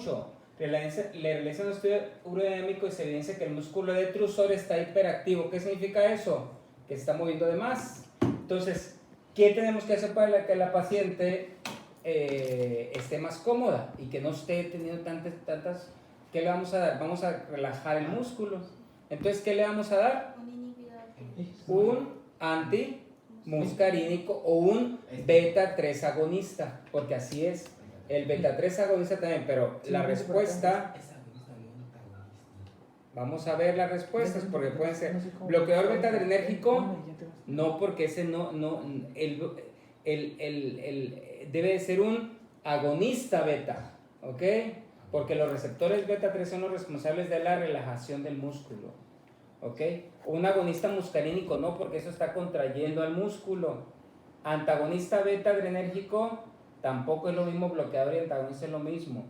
mucho. Le realizan un estudio urodinámico y se evidencia que el músculo detrusor está hiperactivo. ¿Qué significa eso? Que se está moviendo de más. Entonces, ¿qué tenemos que hacer para que la paciente esté más cómoda y que no esté teniendo tantas? ¿Qué le vamos a dar? Vamos a relajar el músculo. Entonces, ¿qué le vamos a dar? Un antimuscarínico o un beta-3 agonista, porque así es. El beta-3 agonista también, pero la respuesta, vamos a ver las respuestas, porque pueden ser bloqueador beta-adrenérgico, no, porque ese debe de ser un agonista beta, ¿ok? Porque los receptores beta-3 son los responsables de la relajación del músculo, ¿ok? Un agonista muscarínico no, porque eso está contrayendo al músculo. Antagonista beta-adrenérgico tampoco es lo mismo, bloqueador y antagonista es lo mismo.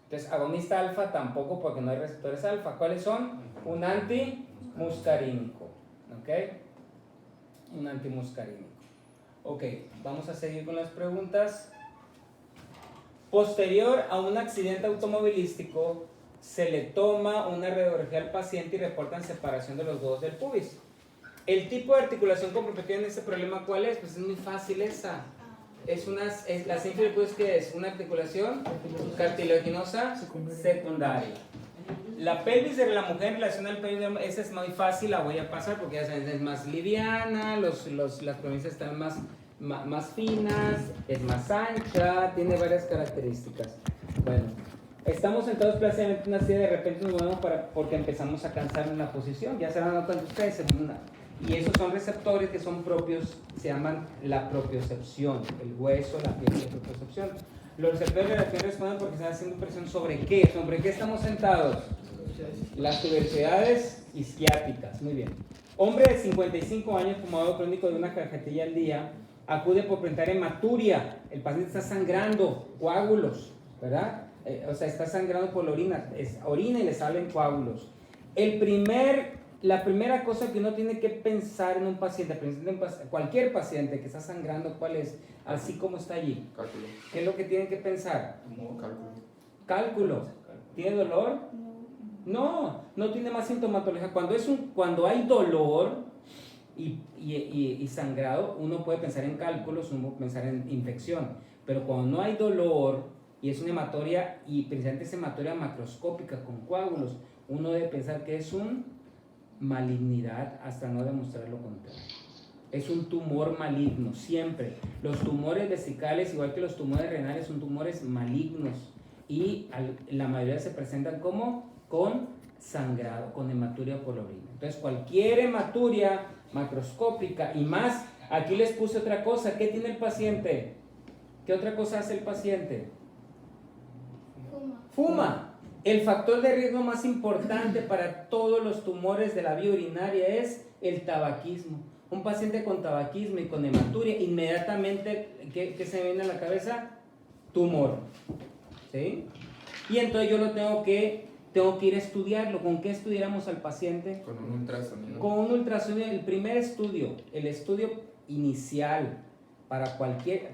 Entonces, agonista alfa tampoco, porque no hay receptores alfa. ¿Cuáles son? Un antimuscarínico, ¿ok? Un antimuscarínico. Ok, vamos a seguir con las preguntas. Posterior a un accidente automovilístico, se le toma una radiografía al paciente y reportan separación de los dedos del pubis. El tipo de articulación comprometida en este problema, ¿cuál es? Pues es muy fácil esa. La síndrome del pubis, ¿qué es? Una articulación cartilaginosa secundaria. La pelvis de la mujer en relación al pelvis, esa es muy fácil, la voy a pasar porque ya saben, es más liviana, las provincias están más finas, es más ancha, tiene varias características. Bueno, estamos sentados plácidamente en una silla, de repente nos movemos porque empezamos a cansar en la posición, ya se van notando ustedes en una. Y esos son receptores que son propios, se llaman la propiocepción, el hueso, la piel, la propiocepción. Los receptores de la piel responden porque están haciendo presión ¿sobre qué? ¿Sobre qué estamos sentados? Las tuberosidades isquiáticas. Muy bien. Hombre de 55 años, fumador crónico de una cajetilla al día, acude por presentar hematuria. El paciente está sangrando, coágulos, ¿verdad? O sea, está sangrando por la orina. Orina y le salen coágulos. La primera cosa que uno tiene que pensar en un paciente, cualquier paciente que está sangrando, ¿cuál es? Así como está allí. Cálculo. ¿Qué es lo que tienen que pensar? Cálculo. Cálculo. ¿Tiene dolor? No tiene más sintomatología. Cuando hay dolor y sangrado, uno puede pensar en cálculos, uno puede pensar en infección. Pero cuando no hay dolor y es una hematoria, y precisamente es hematoria macroscópica con coágulos, uno debe pensar que es una malignidad hasta no demostrar lo contrario. Es un tumor maligno, siempre. Los tumores vesicales, igual que los tumores renales, son tumores malignos y la mayoría se presentan como con sangrado, con hematuria por la orina. Entonces, cualquier hematuria macroscópica y más, aquí les puse otra cosa. ¿Qué tiene el paciente? ¿Qué otra cosa hace el paciente? Fuma. El factor de riesgo más importante para todos los tumores de la vía urinaria es el tabaquismo. Un paciente con tabaquismo y con hematuria, inmediatamente, ¿qué se me viene a la cabeza? Tumor. ¿Sí? Y entonces yo tengo que ir a estudiarlo. ¿Con qué estudiáramos al paciente? Con un ultrasonido. Con un ultrasonido. El primer estudio, el estudio inicial para cualquier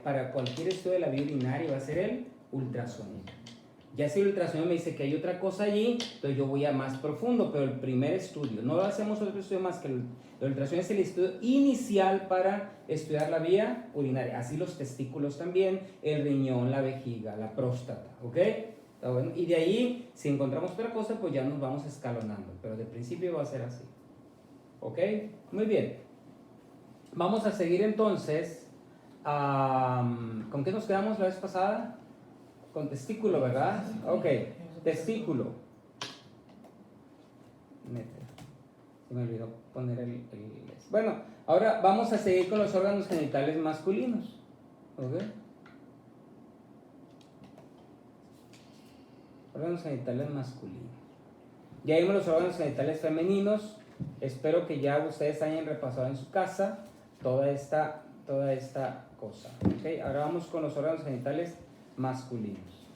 estudio de la vía urinaria va a ser el ultrasonido. Ya si el ultrasonido me dice que hay otra cosa allí, entonces yo voy a más profundo, pero el primer estudio, no hacemos otro estudio más que el ultrasonido, es el estudio inicial para estudiar la vía urinaria. Así los testículos también, el riñón, la vejiga, la próstata, ¿ok? ¿Está bueno? Y de ahí, si encontramos otra cosa, pues ya nos vamos escalonando, pero de principio va a ser así, ¿ok? Muy bien. Vamos a seguir entonces. ¿Con qué nos quedamos la vez pasada? Con testículo, ¿verdad? Ok, testículo. Se me olvidó poner el... Bueno, ahora vamos a seguir con los órganos genitales masculinos. ¿Ok? Órganos genitales masculinos. Ya vimos los órganos genitales femeninos. Espero que ya ustedes hayan repasado en su casa toda esta cosa. ¿Ok? Ahora vamos con los órganos genitales masculinos.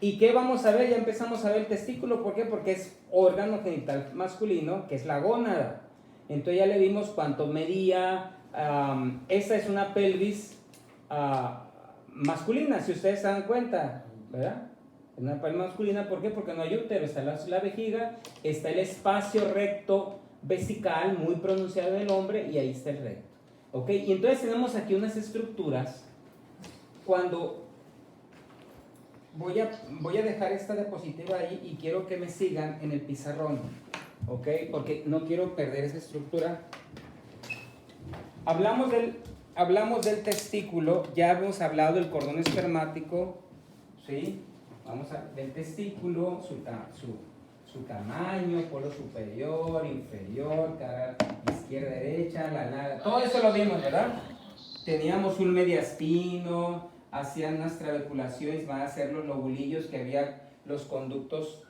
¿Y qué vamos a ver? Ya empezamos a ver el testículo. ¿Por qué? Porque es órgano genital masculino, que es la gónada. Entonces ya le vimos cuánto medía. Esta es una pelvis masculina, si ustedes se dan cuenta, ¿verdad? Es una palma masculina, ¿por qué? Porque no hay útero, está la vejiga, está el espacio recto vesical muy pronunciado en el hombre y ahí está el recto. ¿Ok? Y entonces tenemos aquí unas estructuras. Cuando voy a dejar esta diapositiva ahí y quiero que me sigan en el pizarrón. ¿Ok? Porque no quiero perder esa estructura. Hablamos del testículo, ya hemos hablado del cordón espermático, ¿sí? Vamos a del testículo, su tamaño, polo superior, inferior, cara izquierda, derecha, la nada, todo eso lo vimos, ¿verdad? Teníamos un mediastino, hacían unas trabeculaciones, van a ser los lobulillos que había, los conductos,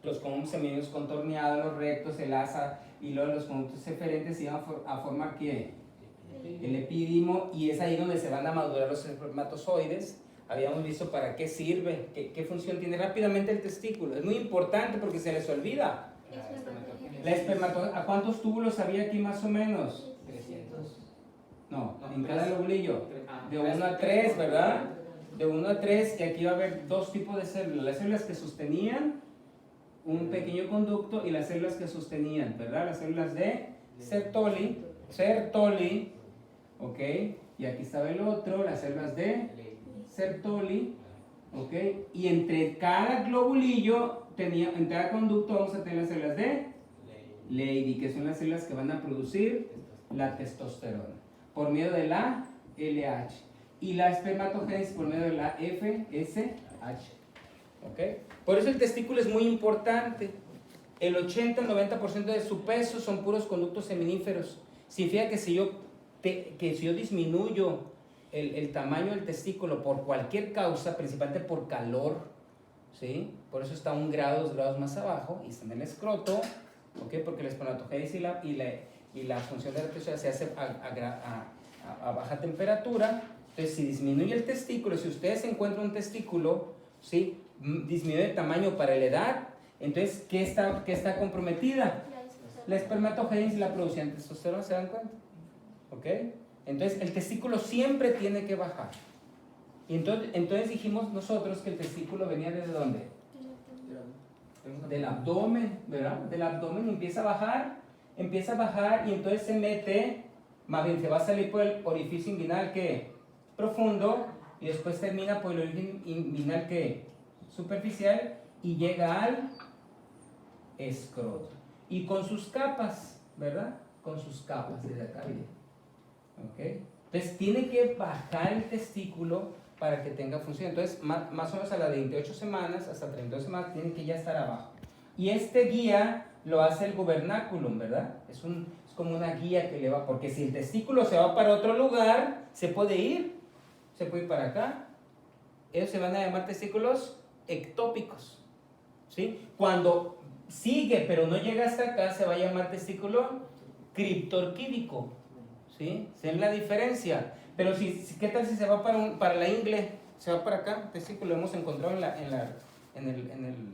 los conductos semidios contorneados, los rectos, el asa, y luego los conductos eferentes iban a formar ¿qué? El epídimo, y es ahí donde se van a madurar los espermatozoides. Habíamos visto para qué sirve, qué función tiene rápidamente el testículo. Es muy importante porque se les olvida. La espermatozoide, ¿a cuántos túbulos había aquí más o menos? 300. No, en cada lobulillo. De 1 a 3, ¿verdad? De 1 a 3, que aquí va a haber dos tipos de células. Las células que sostenían un pequeño conducto y las células que sostenían, ¿verdad? Las células de Sertoli, ¿ok? Y aquí estaba el otro, las células de Sertoli, ¿ok? Y entre cada globulillo, en cada conducto vamos a tener las células de Leydig, que son las células que van a producir la testosterona, por medio de la LH. Y la espermatogénesis por medio de la FSH, ¿ok? Por eso el testículo es muy importante. El 80-90% de su peso son puros conductos seminíferos. Significa que si yo disminuyo el tamaño del testículo por cualquier causa, principalmente por calor, ¿sí? Por eso está 1 grado, 2 grados más abajo, y está en el escroto, ¿ok? Porque la espermatogénesis y la función de la testosterona se hace a baja temperatura. Entonces, si disminuye el testículo, si ustedes encuentran un testículo, ¿sí?, disminuye el tamaño para la edad, entonces, ¿qué está comprometida? La espermatogénesis y la producción de testosterona, ¿se dan cuenta? ¿Ok? Entonces, el testículo siempre tiene que bajar. Y entonces dijimos nosotros que el testículo venía ¿desde dónde? Del abdomen, ¿verdad? Del abdomen empieza a bajar y entonces se mete, más bien se va a salir por el orificio inguinal que profundo y después termina por el orificio inguinal que superficial y llega al escroto. Y con sus capas, ¿verdad? Con sus capas desde acá viene. ¿Ok? Entonces tiene que bajar el testículo para que tenga función. Entonces, más o menos a las 28 semanas, hasta 32 semanas, tiene que ya estar abajo. Y este guía lo hace el gubernaculum, ¿verdad? Es como una guía que le va, porque si el testículo se va para otro lugar, se puede ir para acá. Ellos se van a llamar testículos ectópicos, ¿sí? Cuando sigue, pero no llega hasta acá, se va a llamar testículo criptorquídico, ¿sí? ¿Se ven la diferencia? Pero ¿qué tal si se va para la ingle? Se va para acá, testículo, lo hemos encontrado en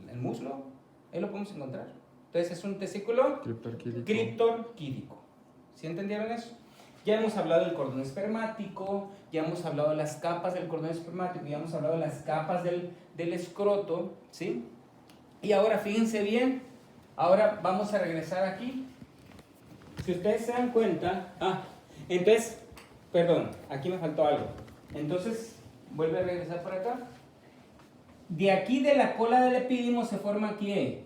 el muslo, ahí lo podemos encontrar. Entonces es un testículo criptorquídico. ¿Sí entendieron eso? Ya hemos hablado del cordón espermático, ya hemos hablado de las capas del cordón espermático, ya hemos hablado de las capas del escroto, ¿sí? Y ahora fíjense bien, ahora vamos a regresar aquí. Si ustedes se dan cuenta, entonces, perdón, aquí me faltó algo. Entonces, vuelve a regresar por acá. De aquí de la cola del epídimo se forma aquí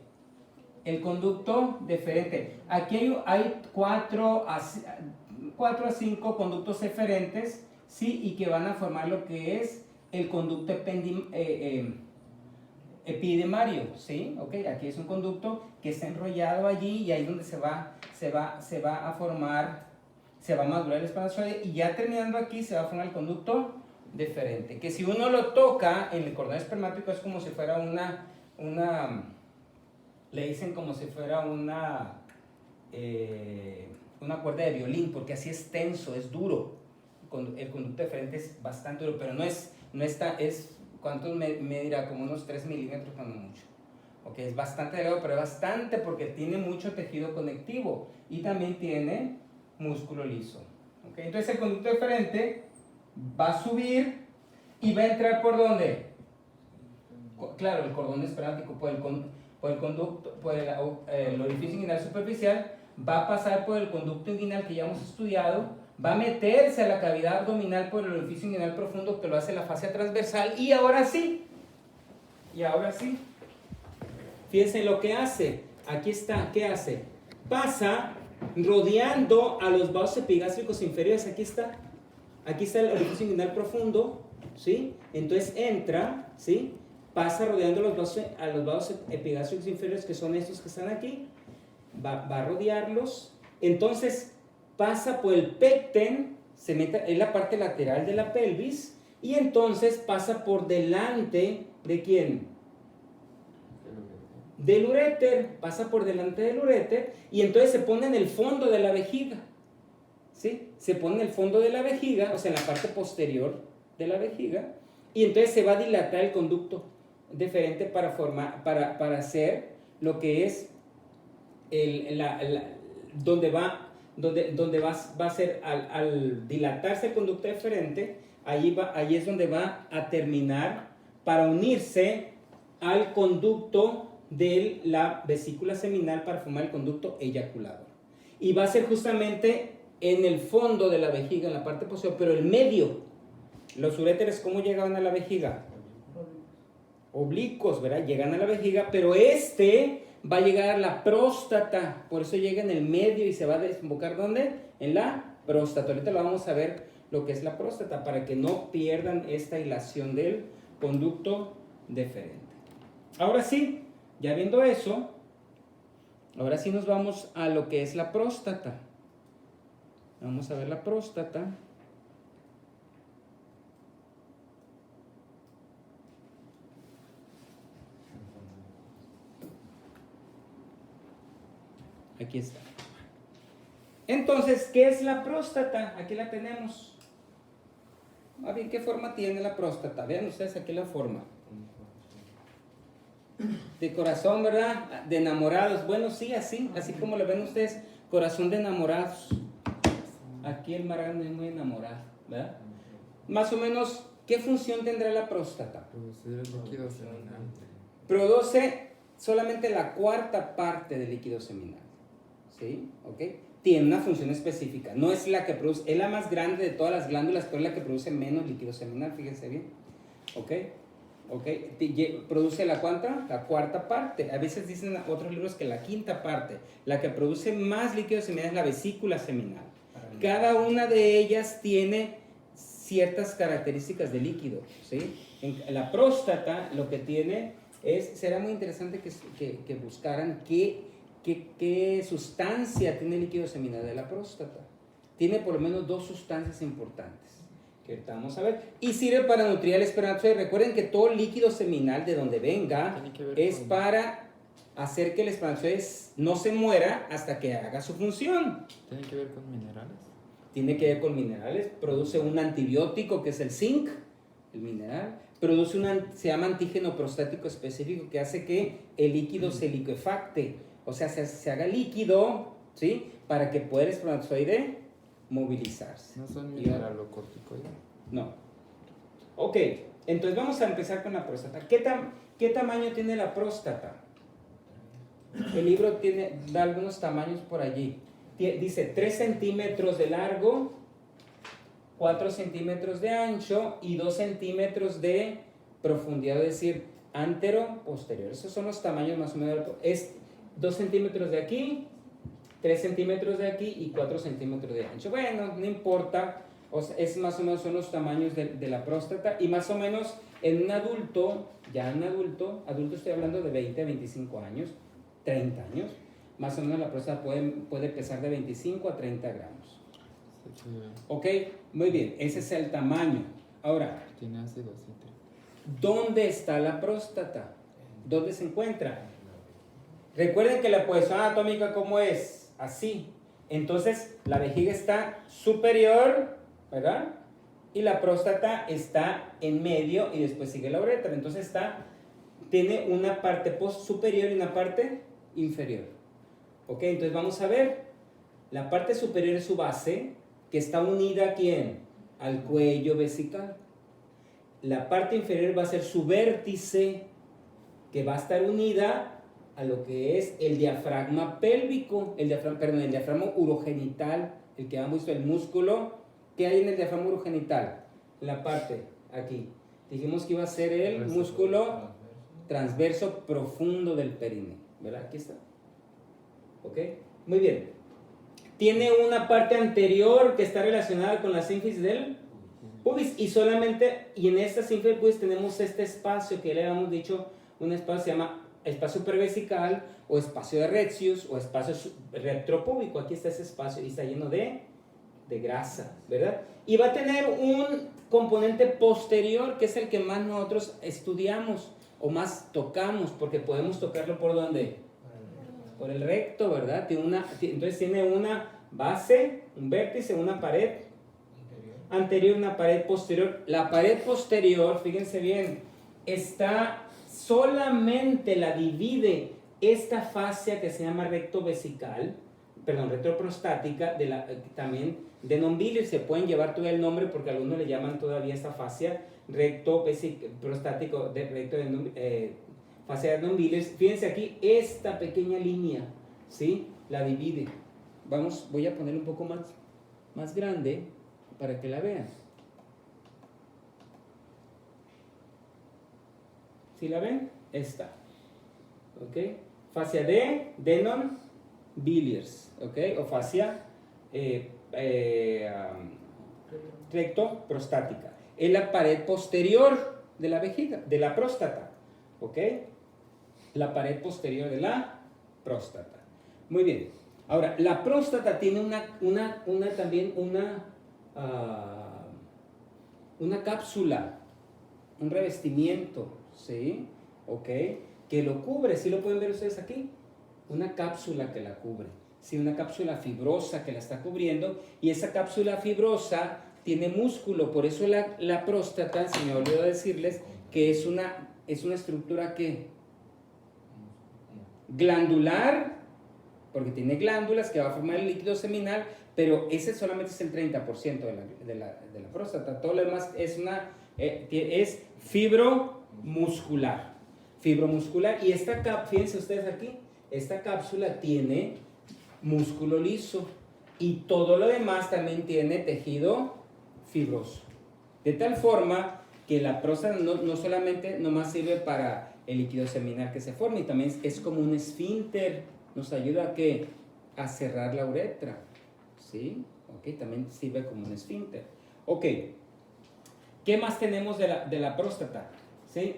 el conducto deferente. Aquí hay 4 a 5 conductos eferentes, ¿sí? Y que van a formar lo que es el conducto epidimario, ¿sí? ¿Ok? Aquí es un conducto que está enrollado allí y ahí es donde se va a formar, se va a madurar el espermatozoide y ya terminando aquí se va a formar el conducto deferente, que si uno lo toca en el cordón espermático es como si fuera le dicen como si fuera una cuerda de violín, porque así es tenso, es duro. El conducto deferente es bastante duro, pero ¿cuánto medirá? Como unos 3 milímetros cuando mucho. Okay, es bastante delgado, pero es bastante porque tiene mucho tejido conectivo y también tiene músculo liso. Okay, entonces el conducto deferente va a subir y va a entrar ¿por dónde? Claro, el cordón espermático por el conducto, por el orificio inguinal superficial, va a pasar por el conducto inguinal que ya hemos estudiado, va a meterse a la cavidad abdominal por el orificio inguinal profundo que lo hace la fascia transversal, y ahora sí, fíjense lo que hace, aquí está, ¿qué hace? Pasa rodeando a los vasos epigástricos inferiores, aquí está el orificio inguinal profundo, ¿sí? Entonces entra, ¿sí? Pasa rodeando a los vasos epigástricos inferiores, que son estos que están aquí, va a rodearlos, entonces pasa por el pecten, se mete en la parte lateral de la pelvis, y entonces pasa por delante ¿de quién? Del uréter, pasa por delante del uréter, y entonces se pone en el fondo de la vejiga, ¿sí? Se pone en el fondo de la vejiga, o sea, en la parte posterior de la vejiga, y entonces se va a dilatar el conducto deferente para hacer lo que es donde va a ser al dilatarse el conducto deferente, ahí es donde va a terminar para unirse al conducto de la vesícula seminal para formar el conducto eyaculador. Y va a ser justamente en el fondo de la vejiga, en la parte posterior, pero el medio. Los uréteres, ¿cómo llegaban a la vejiga? Oblicuos, ¿verdad? Llegan a la vejiga, pero va a llegar a la próstata, por eso llega en el medio y se va a desembocar, ¿dónde? En la próstata. Ahorita lo vamos a ver lo que es la próstata, para que no pierdan esta hilación del conducto deferente. Ahora sí, ya viendo eso, ahora sí nos vamos a lo que es la próstata. Vamos a ver la próstata. Aquí está. Entonces, ¿qué es la próstata? Aquí la tenemos. A ver, ¿qué forma tiene la próstata? Vean ustedes aquí la forma. De corazón, ¿verdad? De enamorados. Bueno, sí, así como lo ven ustedes, corazón de enamorados. Aquí el marrano es muy enamorado, ¿verdad? Más o menos, ¿qué función tendrá la próstata? Producir el líquido seminal. Produce solamente la cuarta parte del líquido seminal. ¿Sí? ¿Ok? Tiene una función específica. No es la que produce, es la más grande de todas las glándulas, pero es la que produce menos líquido seminal, fíjense bien. ¿Ok? ¿Ok? Produce la cuánta? La cuarta parte. A veces dicen otros libros que la quinta parte. La que produce más líquido seminal es la vesícula seminal. Cada una de ellas tiene ciertas características de líquido, ¿sí? En la próstata lo que tiene será muy interesante que buscaran qué sustancia tiene el líquido seminal de la próstata. Tiene por lo menos 2 sustancias importantes que ahorita vamos a ver, y sirve para nutrir al espermatozoide. Recuerden que todo líquido seminal, de donde venga, es para hacer que el espermatozoide no se muera hasta que haga su función. ¿Tiene que ver con minerales? Tiene que ver con minerales. Produce un antibiótico que es el zinc, el mineral. Produce se llama antígeno prostático específico, que hace que el líquido se liquefacte, o sea, se haga líquido, ¿sí? Para que pueda el espermatozoide movilizarse. ¿No son mineralocorticoides? No. Ok, entonces vamos a empezar con la próstata. ¿Qué tamaño tiene la próstata? El libro da algunos tamaños por allí. Dice 3 centímetros de largo, 4 centímetros de ancho y 2 centímetros de profundidad, es decir, antero, posterior. Esos son los tamaños más o menos. Es 2 centímetros de aquí, 3 centímetros de aquí y 4 centímetros de ancho. Bueno, no importa, o sea, es más o menos son los tamaños de la próstata, y más o menos en un adulto, adulto estoy hablando de 20 a 25 años, 30 años, más o menos la próstata puede pesar de 25 a 30 gramos. Sí. Ok, muy bien, ese es el tamaño. Ahora, tiene ácido cítrico. ¿Dónde está la próstata? ¿Dónde se encuentra? Recuerden que la posición anatómica, ¿cómo es? Así. Entonces, la vejiga está superior, ¿verdad? Y la próstata está en medio y después sigue la uretra. Entonces tiene una parte superior y una parte inferior. Ok, entonces vamos a ver. La parte superior es su base, que está unida ¿a quién? Al cuello vesical. La parte inferior va a ser su vértice, que va a estar unida a lo que es el diafragma pélvico, el diafragma urogenital, el que hemos visto, el músculo. ¿Qué hay en el diafragma urogenital? La parte aquí. Dijimos que iba a ser el músculo transverso profundo del perineo, ¿verdad? Aquí está. ¿Ok? Muy bien. Tiene una parte anterior que está relacionada con la sínfisis del pubis y en esta sínfisis del pubis tenemos este espacio que le habíamos dicho, un espacio se llama espacio pervesical o espacio de Retzius o espacio retropúbico. Aquí está ese espacio y está lleno de grasa, ¿verdad? Y va a tener un componente posterior que es el que más nosotros estudiamos o más tocamos, porque podemos tocarlo por ¿dónde? Por el recto, ¿verdad? Entonces tiene una base, un vértice, una pared anterior, una pared posterior. La pared posterior, fíjense bien, solamente la divide esta fascia que se llama retroprostática, también de non-biliar. Se pueden llevar todavía el nombre porque algunos le llaman todavía esta fascia prostático, fascia de non-biliar. Fíjense aquí, esta pequeña línea, ¿sí? La divide. Voy a poner un poco más grande para que la vean. ¿Sí la ven? Esta. ¿Ok? Fascia de non-biliars. ¿Ok? O fascia rectoprostática. Es la pared posterior de la vejiga, de la próstata. ¿Ok? La pared posterior de la próstata. Muy bien. Ahora, la próstata tiene también una cápsula, un revestimiento, ¿sí? ¿Ok? Que lo cubre, ¿sí lo pueden ver ustedes aquí? Una cápsula que la cubre, ¿sí? Una cápsula fibrosa que la está cubriendo, y esa cápsula fibrosa tiene músculo. Por eso la próstata, se me olvidó decirles, que es una estructura que glandular, porque tiene glándulas que va a formar el líquido seminal, pero ese solamente es el 30% de la próstata. Todo lo demás es fibromuscular. Y fíjense ustedes aquí, esta cápsula tiene músculo liso y todo lo demás también tiene tejido fibroso. De tal forma que la próstata no solamente nomás sirve para el líquido seminal que se forma, y también es como un esfínter. Nos ayuda a cerrar la uretra, ¿sí? Ok, también sirve como un esfínter. Ok, ¿qué más tenemos de la próstata? ¿Sí?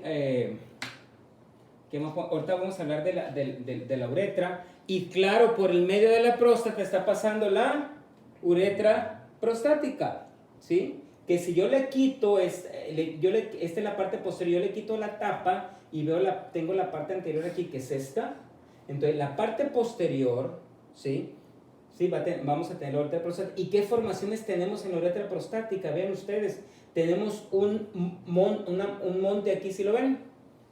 Ahorita vamos a hablar de la uretra, y claro, por el medio de la próstata está pasando la uretra prostática, ¿sí? Que si yo le quito, esta es la parte posterior, yo le quito la tapa y tengo la parte anterior aquí, que es esta. Entonces, la parte posterior, ¿sí? Vamos a tener la uretra prostática. ¿Y qué formaciones tenemos en la uretra prostática? Vean ustedes, tenemos un monte aquí, ¿sí lo ven?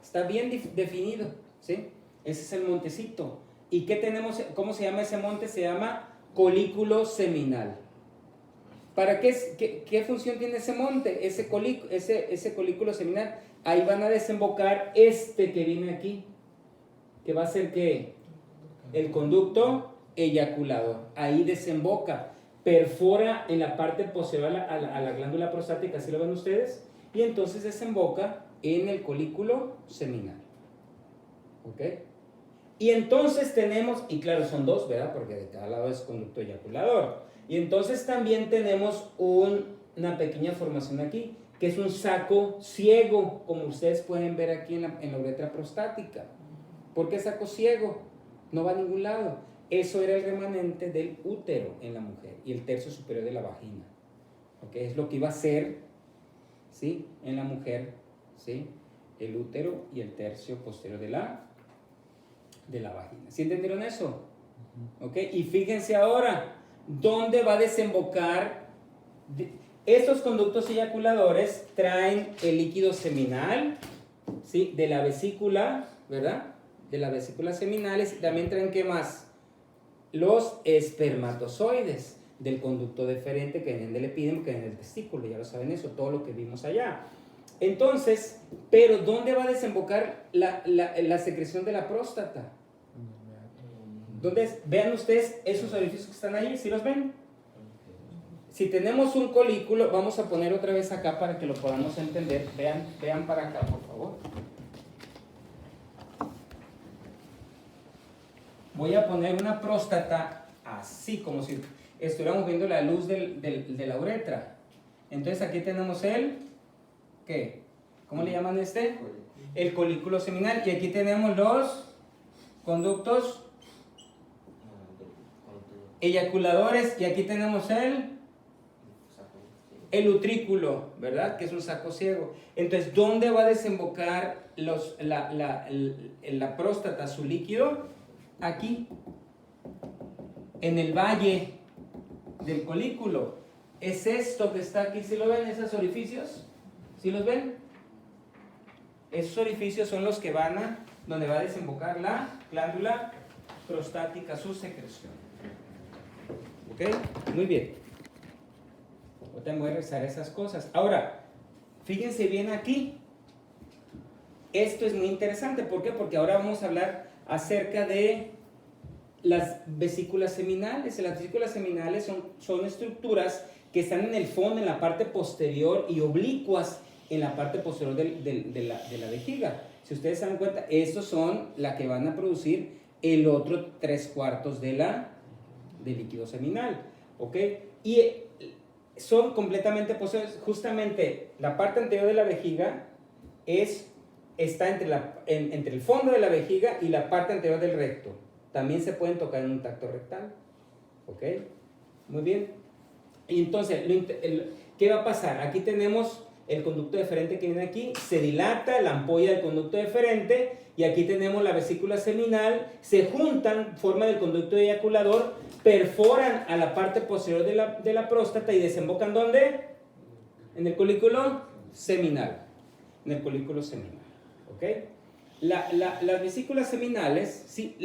Está bien definido, ¿sí? Ese es el montecito. ¿Y qué tenemos? ¿Cómo se llama ese monte? Se llama colículo seminal. ¿Para qué función tiene ese monte? Ese colículo seminal. Ahí van a desembocar que viene aquí, que va a ser ¿qué? El conducto eyaculador. Ahí desemboca, perfora en la parte posterior a la glándula prostática, ¿así lo ven ustedes? Y entonces desemboca en el colículo seminal. ¿Ok? Y entonces tenemos, y claro, son dos, ¿verdad? Porque de cada lado es conducto eyaculador. Y entonces también tenemos una pequeña formación aquí, que es un saco ciego, como ustedes pueden ver aquí en la uretra prostática. ¿Por qué saco ciego? No va a ningún lado. Eso era el remanente del útero en la mujer y el tercio superior de la vagina. ¿Ok? Es lo que iba a ser, ¿sí? En la mujer, ¿sí? El útero y el tercio posterior de la vagina. ¿Sí entendieron eso? ¿Ok? Y fíjense ahora, ¿dónde va a desembocar? Estos conductos eyaculadores traen el líquido seminal, ¿sí? De la vesícula, ¿verdad? De las vesículas seminales, y también traen, ¿qué más? Los espermatozoides del conducto deferente que vienen del epidemio, que vienen del testículo, ya lo saben eso, todo lo que vimos allá. Entonces, pero ¿dónde va a desembocar la secreción de la próstata? ¿Dónde es? Vean ustedes esos orificios que están ahí, ¿sí los ven? Si tenemos un colículo, vamos a poner otra vez acá para que lo podamos entender. Vean para acá, por favor. Voy a poner una próstata así, como si estuviéramos viendo la luz de la uretra. Entonces aquí tenemos ¿qué? ¿Cómo le llaman este? El colículo seminal. Y aquí tenemos los conductos eyaculadores. Y aquí tenemos el utrículo, ¿verdad? Que es un saco ciego. Entonces, ¿dónde va a desembocar la próstata, su líquido? Aquí, en el valle del colículo. Es esto que está aquí. ¿Sí lo ven, esos orificios? ¿Sí los ven? Esos orificios son los que donde va a desembocar la glándula prostática, su secreción. ¿Ok? Muy bien. Ahorita voy a revisar esas cosas. Ahora, fíjense bien aquí. Esto es muy interesante. ¿Por qué? Porque ahora vamos a hablar acerca de las vesículas seminales. Las vesículas seminales son estructuras que están en el fondo, en la parte posterior y oblicuas en la parte posterior de la vejiga. Si ustedes se dan cuenta, estos son las que van a producir el otro 3/4 del líquido seminal. ¿Ok? Y son completamente posteriores. Justamente la parte anterior de la vejiga está entre el fondo de la vejiga y la parte anterior del recto. También se pueden tocar en un tacto rectal. ¿Ok? Muy bien. Y entonces, ¿qué va a pasar? Aquí tenemos el conducto deferente que viene aquí, se dilata la ampolla del conducto deferente y aquí tenemos la vesícula seminal, se juntan, forman el conducto eyaculador, perforan a la parte posterior de la próstata y desembocan ¿dónde? En el colículo seminal. En el colículo seminal. ¿Ok? Las vesículas seminales, sí,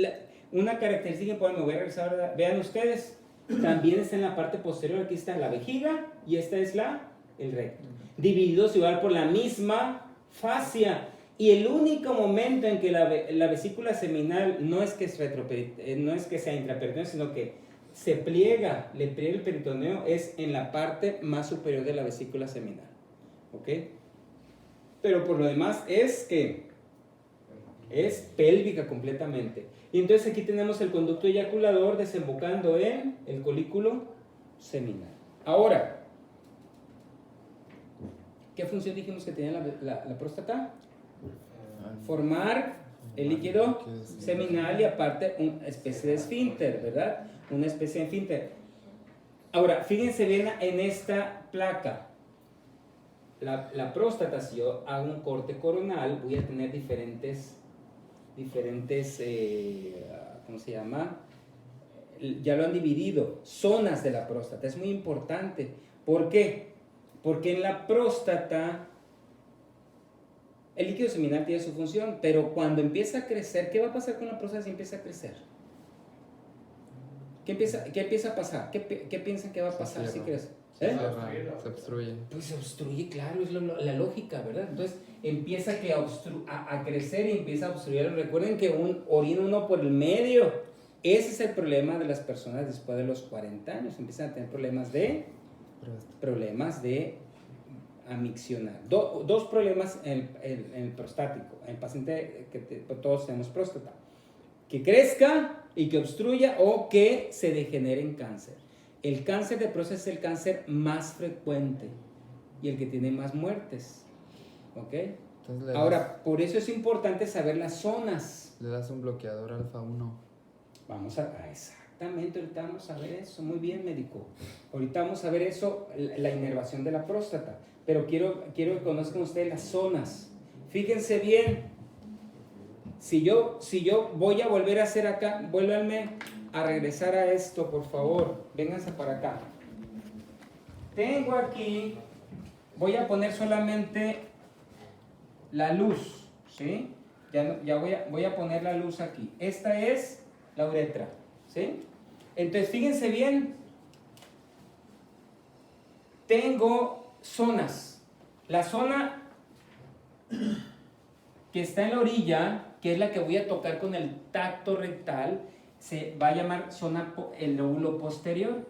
una característica importante, me voy a regresar ahora, vean ustedes, también está en la parte posterior, aquí está la vejiga y esta es el recto. Divididos igual por la misma fascia. Y el único momento en que la vesícula seminal no es que sea intraperitoneal, sino que le pliega el peritoneo es en la parte más superior de la vesícula seminal. ¿Ok? Pero por lo demás es pélvica completamente. Y entonces aquí tenemos el conducto eyaculador desembocando en el colículo seminal. Ahora, ¿qué función dijimos que tenía la próstata? Formar el líquido seminal y aparte una especie de esfínter, ¿verdad? Una especie de esfínter. Ahora, fíjense bien en esta placa. La próstata, si yo hago un corte coronal, voy a tener diferentes ¿cómo se llama? Ya lo han dividido, zonas de la próstata. Es muy importante. ¿Por qué? Porque en la próstata el líquido seminal tiene su función, pero cuando empieza a crecer, ¿qué va a pasar con la próstata si empieza a crecer? ¿Qué empieza a pasar? ¿Qué piensan que va a pasar si crece? Se obstruye. Pues se obstruye, claro, es la lógica, ¿verdad? Entonces empieza a crecer y empieza a obstruir. Recuerden que orina uno por el medio. Ese es el problema de las personas después de los 40 años. Empiezan a tener problemas de amiccionar. Dos problemas en el prostático, en el paciente todos tenemos próstata. Que crezca y que obstruya o que se degenere en cáncer. El cáncer de próstata es el cáncer más frecuente y el que tiene más muertes. ¿Ok? Entonces, ahora, por eso es importante saber las zonas. Le das un bloqueador alfa 1. Exactamente, ahorita vamos a ver eso. Muy bien, médico. Ahorita vamos a ver eso, la inervación de la próstata. Pero quiero que conozcan ustedes las zonas. Fíjense bien. Si yo voy a volver a hacer acá, vuélvanme a regresar a esto, por favor. Vénganse para acá. Tengo aquí, voy a poner solamente la luz, ¿sí? Ya voy a poner la luz aquí. Esta es la uretra, ¿sí? Entonces, fíjense bien. Tengo zonas. La zona que está en la orilla, que es la que voy a tocar con el tacto rectal, se va a llamar zona, el lóbulo posterior,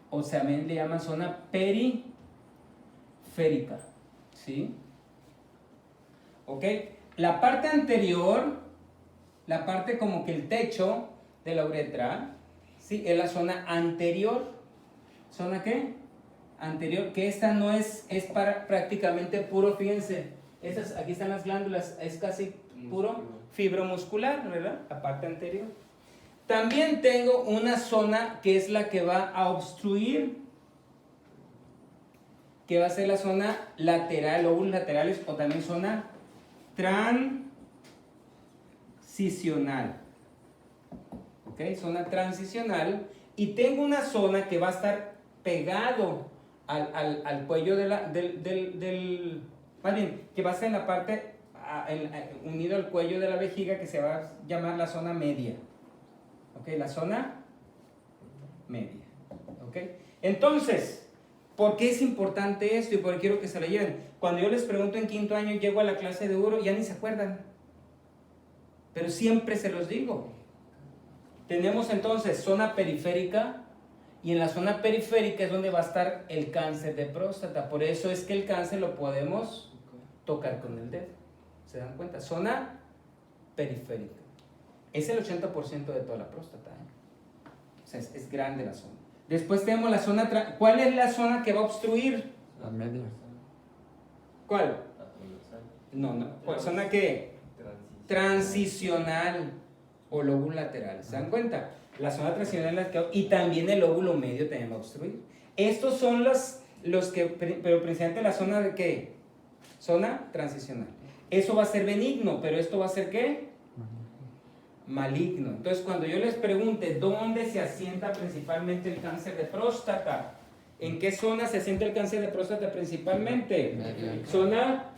o sea, también le llaman zona periférica, ¿sí? ¿Ok? La parte anterior, la parte como que el techo de la uretra, ¿sí? Es la zona anterior. ¿Zona qué? Anterior, que esta no es para prácticamente puro, fíjense, aquí están las glándulas, es casi puro fibromuscular, ¿verdad? La parte anterior. También tengo una zona que es la que va a obstruir, que va a ser la zona lateral, lóbulos laterales, o también zona transicional. ¿Ok? Zona transicional. Y tengo una zona que va a estar pegado al cuello más bien, que va a ser en la parte unido al cuello de la vejiga, que se va a llamar la zona media. ¿Ok? La zona media. ¿Ok? Entonces, ¿por qué es importante esto y por qué quiero que se lo lleven? Cuando yo les pregunto en quinto año, llego a la clase de uro, ya ni se acuerdan. Pero siempre se los digo. Tenemos entonces zona periférica, y en la zona periférica es donde va a estar el cáncer de próstata. Por eso es que el cáncer lo podemos tocar con el dedo. ¿Se dan cuenta? Zona periférica. Es el 80% de toda la próstata, ¿eh? O sea, es grande la zona. Después tenemos la zona... ¿Cuál es la zona que va a obstruir? La media. ¿Cuál? No. ¿Cuál zona qué? Transicional o lóbulo lateral. ¿Se dan cuenta? La zona transicional y también el lóbulo medio también va a obstruir. Estos son los que, pero principalmente la zona de qué? Zona transicional. Eso va a ser benigno, pero esto va a ser ¿qué? Maligno. Entonces, cuando yo les pregunte dónde se asienta principalmente el cáncer de próstata, ¿en qué zona se asienta el cáncer de próstata principalmente? Media. Zona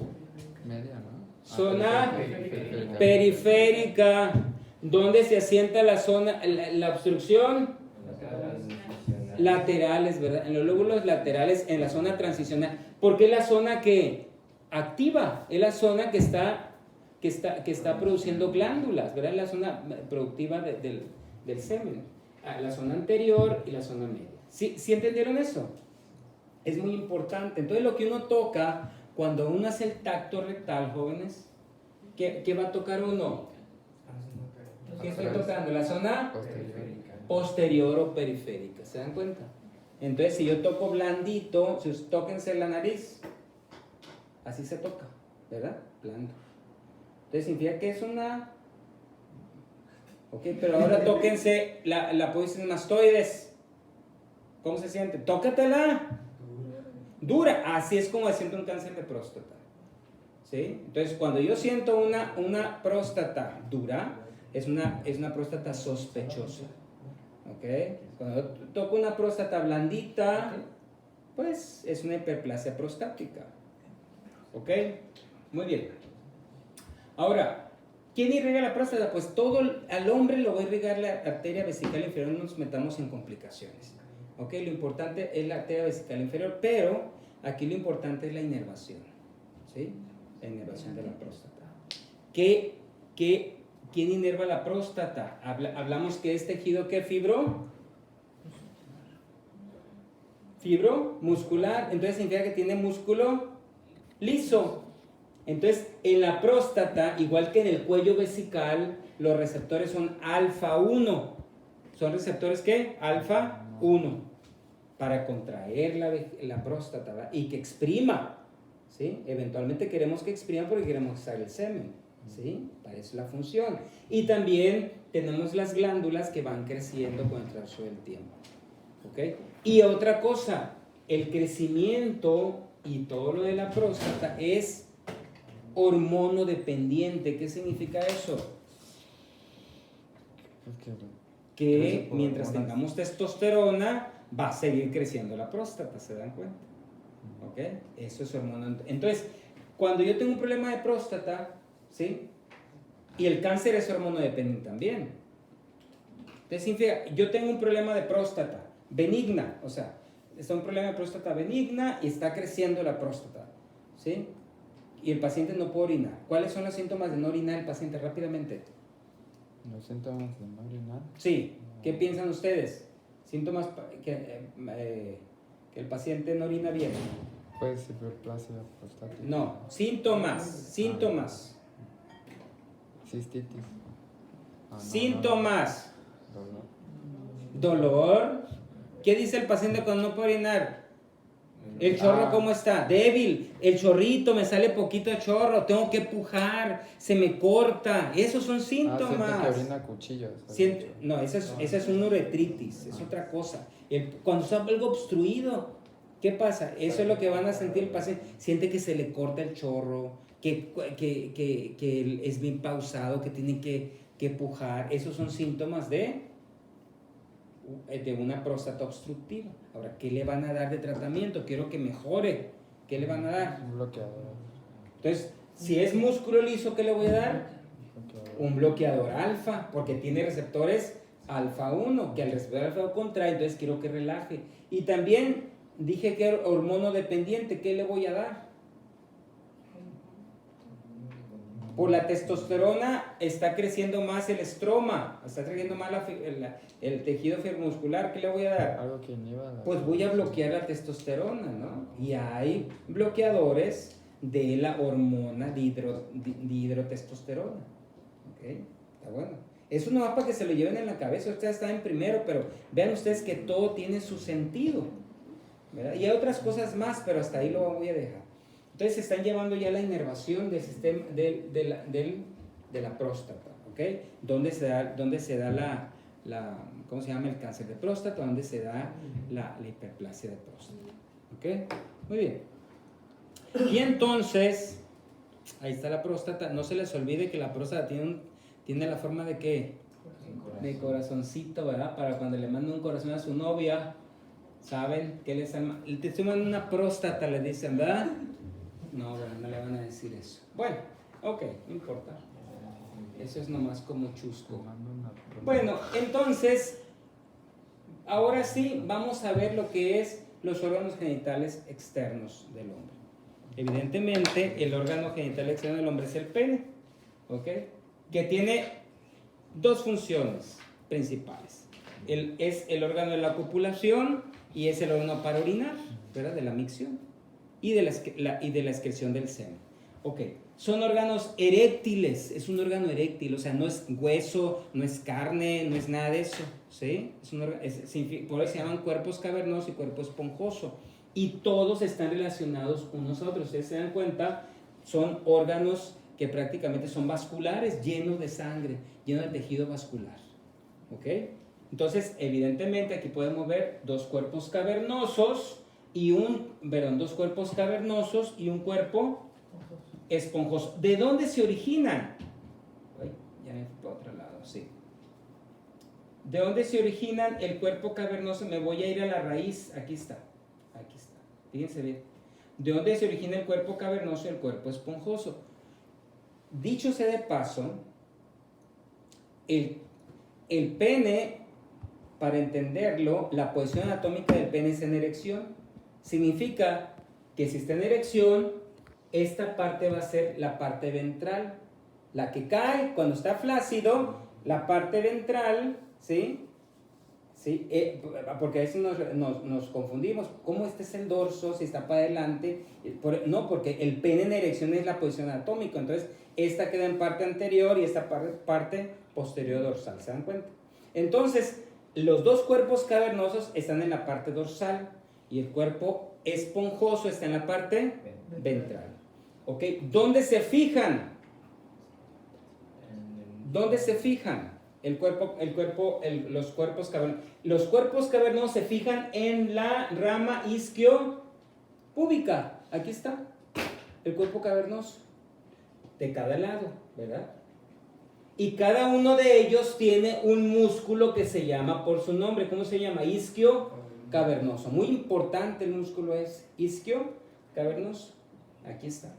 Media, ¿no? zona periférica. ¿Dónde se asienta la zona, la obstrucción? Laterales, ¿verdad? En los lóbulos laterales, en la zona transicional. Porque es la zona que activa, es la zona que está produciendo glándulas, ¿verdad? Es la zona productiva del semen. La zona anterior y la zona media. ¿Sí entendieron eso? Es muy importante. Entonces, lo que uno toca cuando uno hace el tacto rectal, jóvenes, ¿qué va a tocar uno? ¿Qué estoy tocando? La zona posterior o periférica. ¿Se dan cuenta? Entonces, si yo toco blandito, tóquense la nariz. Así se toca, ¿verdad? Blando. Entonces, significa que es una... Ok, pero ahora tóquense la posición mastoides. ¿Cómo se siente? Tócatela. Dura. Así es como se siente un cáncer de próstata. ¿Sí? Entonces, cuando yo siento una próstata dura, es una próstata sospechosa. ¿Ok? Cuando yo toco una próstata blandita, pues es una hiperplasia prostática. ¿Ok? Muy bien. Ahora, ¿quién irriga la próstata? Pues al hombre lo va a irrigar la arteria vesical inferior, no nos metamos en complicaciones. ¿Ok? Lo importante es la arteria vesical inferior, pero aquí lo importante es la inervación. ¿Sí? La inervación de la próstata. ¿Quién inerva la próstata? Hablamos que es tejido, ¿qué? Fibro muscular. Entonces significa que tiene músculo liso. Entonces, en la próstata, igual que en el cuello vesical, los receptores son alfa 1. ¿Son receptores qué? Alfa 1. Para contraer la próstata, ¿verdad? Y que exprima. ¿Sí? Eventualmente queremos que exprima porque queremos usar el semen. ¿Sí? Para eso es la función. Y también tenemos las glándulas que van creciendo con el transcurso del tiempo. ¿Ok? Y otra cosa, el crecimiento y todo lo de la próstata es hormonodependiente. ¿Qué significa eso? Que mientras tengamos testosterona va a seguir creciendo la próstata, ¿se dan cuenta? ¿Ok? Eso es hormona. Entonces, cuando yo tengo un problema de próstata, ¿sí? Y el cáncer es hormonodependiente también. Entonces, significa, yo tengo un problema de próstata benigna, o sea, está un problema de próstata benigna y está creciendo la próstata, ¿sí? y el paciente no puede orinar. ¿Cuáles son los síntomas de no orinar el paciente? Rápidamente. Los síntomas de no orinar. Sí, ¿qué piensan ustedes? Síntomas que el paciente no orina bien. Puede ser hiperplasia prostática. No, síntomas. Cistitis. Síntomas. Dolor. Dolor. ¿Qué dice el paciente cuando no puede orinar? El chorro, ¿cómo está? Débil. El chorrito, me sale poquito chorro. Tengo que pujar. Se me corta. Esos son síntomas. Siente que orina cuchillos. No, esa es una uretritis. Es otra cosa. Cuando está algo obstruido, ¿qué pasa? Eso es lo que van a sentir el paciente. Siente que se le corta el chorro, que es bien pausado, que tiene que pujar. Esos son síntomas de una próstata obstructiva. Ahora, ¿qué le van a dar de tratamiento? Quiero que mejore. ¿Qué le van a dar? Un bloqueador. Entonces, si es músculo liso, ¿qué le voy a dar? Un bloqueador alfa, porque tiene receptores alfa 1, que al receptor alfa 1 contrae, entonces quiero que relaje. Y también dije que era hormono dependiente, ¿qué le voy a dar? Por la testosterona está creciendo más el estroma, está creciendo más el tejido muscular, ¿qué le voy a dar? Algo que inhiba Pues voy a bloquear la testosterona, ¿no? Y hay bloqueadores de la hormona de hidrotestosterona. ¿Ok? Está bueno. Eso no va para que se lo lleven en la cabeza, ustedes están en primero, pero vean ustedes que todo tiene su sentido, ¿verdad? Y hay otras cosas más, pero hasta ahí lo voy a dejar. Entonces se están llevando ya la inervación del sistema de la próstata, ¿ok? ¿Dónde se da ¿cómo se llama? El cáncer de próstata, ¿dónde se da la hiperplasia de próstata? ¿Ok? Muy bien. Y entonces, ahí está la próstata. No se les olvide que la próstata tiene la forma de ¿qué? De corazoncito, ¿verdad? Para cuando le manden un corazón a su novia, ¿saben? ¿Qué les te estoy mandando una próstata, le dicen, ¿verdad? No, ¿verdad? No le van a decir eso. Bueno, ok, no importa. Eso es nomás como chusco. Bueno, entonces, ahora sí vamos a ver lo que es los órganos genitales externos del hombre. Evidentemente, el órgano genital externo del hombre es el pene, ¿ok? Que tiene dos funciones principales. Es el órgano de la copulación y es el órgano para orinar, ¿verdad? De la micción y de la excreción del semen. Ok, son órganos eréctiles, es un órgano eréctil, o sea, no es hueso, no es carne, no es nada de eso, ¿sí? Por eso se llaman cuerpos cavernosos y cuerpo esponjoso. Y todos están relacionados unos a otros. Ustedes se dan cuenta, son órganos que prácticamente son vasculares, llenos de sangre, llenos de tejido vascular. ¿Ok? Entonces, evidentemente, aquí podemos ver dos cuerpos cavernosos y dos cuerpos cavernosos y un cuerpo esponjoso. ¿De dónde se originan? Ay, ya me fui para otro lado, sí. ¿De dónde se originan el cuerpo cavernoso? Me voy a ir a la raíz. Aquí está. Aquí está. Fíjense bien. ¿De dónde se origina el cuerpo cavernoso y el cuerpo esponjoso? Dicho sea de paso, el pene, para entenderlo, la posición anatómica del pene es en erección. Significa que si está en erección, esta parte va a ser la parte ventral. La que cae cuando está flácido, la parte ventral, ¿sí? ¿Sí? Porque a veces nos confundimos. ¿Cómo este es el dorso? Si está para adelante. No, porque el pene en erección es la posición anatómica. Entonces, esta queda en parte anterior y esta parte posterior dorsal. ¿Se dan cuenta? Entonces, los dos cuerpos cavernosos están en la parte dorsal y el cuerpo esponjoso está en la parte ventral. ¿Ok? ¿Dónde se fijan? ¿Dónde se fijan? Los cuerpos cavernosos. Los cuerpos cavernosos se fijan en la rama isquiopúbica. Aquí está el cuerpo cavernoso de cada lado, ¿verdad? Y cada uno de ellos tiene un músculo que se llama por su nombre. ¿Cómo se llama? Isquio cavernoso. Muy importante el músculo es isquio cavernoso. Aquí está.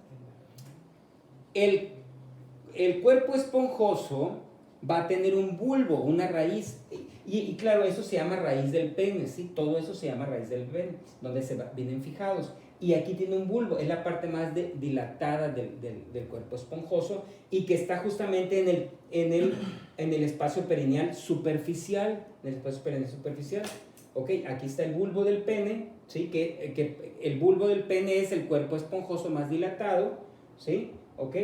El cuerpo esponjoso va a tener un bulbo, una raíz, y claro, eso se llama raíz del pene, ¿sí? Todo eso se llama raíz del pene, donde vienen fijados. y aquí tiene un bulbo, es la parte más dilatada del cuerpo esponjoso y que está justamente en el espacio perineal superficial, ¿ok? Aquí está el bulbo del pene, ¿sí? Que el bulbo del pene es el cuerpo esponjoso más dilatado, ¿sí? ¿Ok?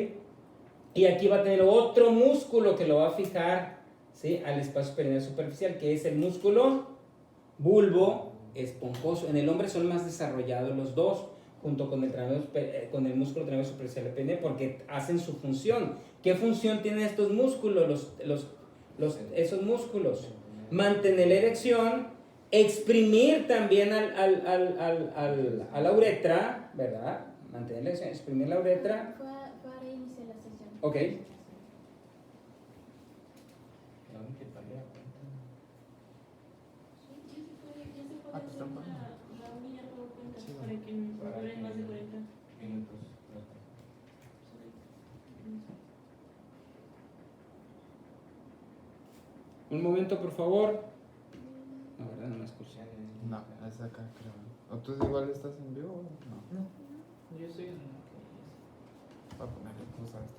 Y aquí va a tener otro músculo que lo va a fijar, ¿sí? Al espacio perineal superficial, que es el músculo bulbo esponjoso. En el hombre son más desarrollados los dos, junto con con el músculo triángulo superficial del pene, porque hacen su función. ¿Qué función tienen estos músculos? Esos músculos. Mantener la erección, exprimir también a la uretra, ¿verdad? Mantener la erección, exprimir la uretra. Para iniciar la sesión. Ok. Ya se puede hacer la unidad por cuenta para que no duren más de 40 minutos. Un momento, por favor. La verdad no me escuché. No, es acá, creo. ¿O tú igual estás en vivo o no? No, yo estoy en. Voy a ponerle pausa a esto.